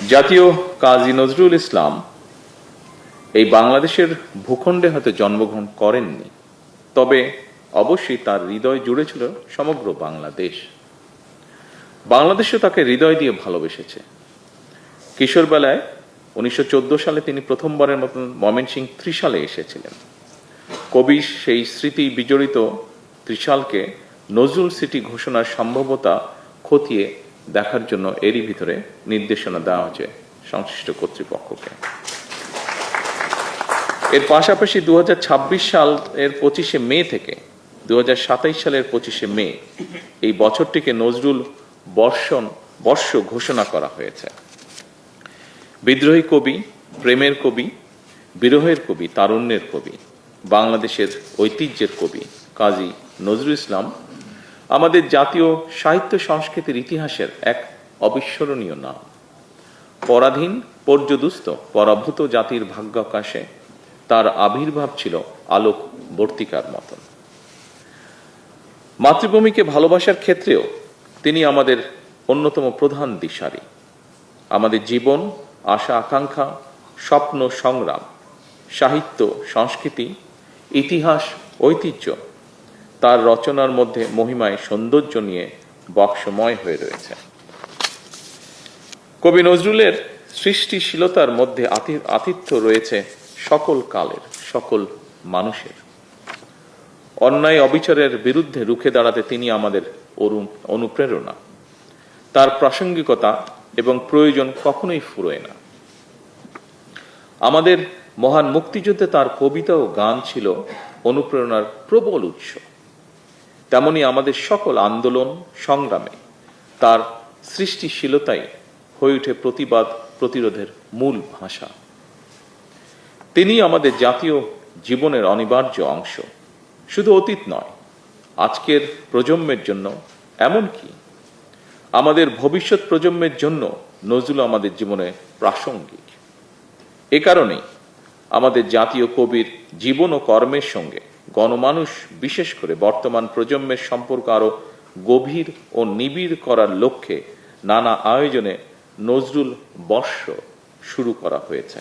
জাতীয় কাজী নজরুল ইসলাম এই বাংলাদেশের ভূখণ্ডে হয়তো জন্মগ্রহণ করেননি, তবে অবশ্যই তার হৃদয় জুড়ে ছিল সমগ্র বাংলাদেশ। বাংলাদেশও তাকে হৃদয় দিয়ে ভালোবেসেছে। কিশোরবেলায় 1914 সালে তিনি প্রথমবারের মতন ময়মনসিংহ ত্রিশালে এসেছিলেন। কবি সেই স্মৃতি বিজড়িত ত্রিশালকে নজরুল সিটি ঘোষণার সম্ভাব্যতা খতিয়ে দেখার জন্য এরই ভিতরে নির্দেশনা দেওয়া হয়েছে সংশ্লিষ্ট কর্তৃপক্ষকে। এর পাশাপাশি 2026 সালের 25শে মে থেকে 2027 সালের 25শে মে এই বছরটিকে নজরুল বর্ষ ঘোষণা করা হয়েছে। বিদ্রোহী কবি, প্রেমের কবি, বিরহের কবি, তারুণ্যের কবি, বাংলাদেশের ঐতিহ্যের কবি কাজী নজরুল ইসলাম আমাদের জাতীয় সাহিত্য সংস্কৃতির ইতিহাসের এক অবিস্মরণীয় নাম। পরাধীন, পর্যদুস্ত, পরাভূত জাতির ভাগ্যাকাশে তার আবির্ভাব ছিল আলোক বর্তিকার মতন। মাতৃভূমিকে ভালোবাসার ক্ষেত্রেও তিনি আমাদের অন্যতম প্রধান দিশারি। আমাদের জীবন, আশা আকাঙ্ক্ষা, স্বপ্ন সংগ্রাম, সাহিত্য সংস্কৃতি, ইতিহাস ঐতিহ্য তার রচনার মধ্যে মহিমায় সৌন্দর্য নিয়ে বক্সময় হয়ে রয়েছে। কবি নজরুলের সৃষ্টিশীলতার মধ্যে আতিথ্য রয়েছে সকল কালের, সকল মানুষের। অন্যায় অবিচারের বিরুদ্ধে রুখে দাঁড়াতে তিনি আমাদের অনুপ্রেরণা। তার প্রাসঙ্গিকতা এবং প্রয়োজন কখনোই ফুরোয় না। আমাদের মহান মুক্তিযুদ্ধে তার কবিতা ও গান ছিল অনুপ্রেরণার প্রবল উৎস। তেমনি আমাদের সকল আন্দোলন সংগ্রামে তার সৃষ্টিশীলতাই হয়ে ওঠে প্রতিবাদ প্রতিরোধের মূল ভাষা। তিনি আমাদের জাতীয় জীবনের অনিবার্য অংশ। শুধু অতীত নয়, আজকের প্রজন্মের জন্য, এমনকি আমাদের ভবিষ্যৎ প্রজন্মের জন্য নজরুল আমাদের জীবনে প্রাসঙ্গিক। এ কারণেই আমাদের জাতীয় কবির জীবন ও কর্মের সঙ্গে গণমানুষ, বিশেষ করে বর্তমান প্রজন্মের সম্পর্ক আরো গভীর ও নিবিড় করার লক্ষ্যে নানা আয়োজনে নজরুল বর্ষ শুরু করা হয়েছে।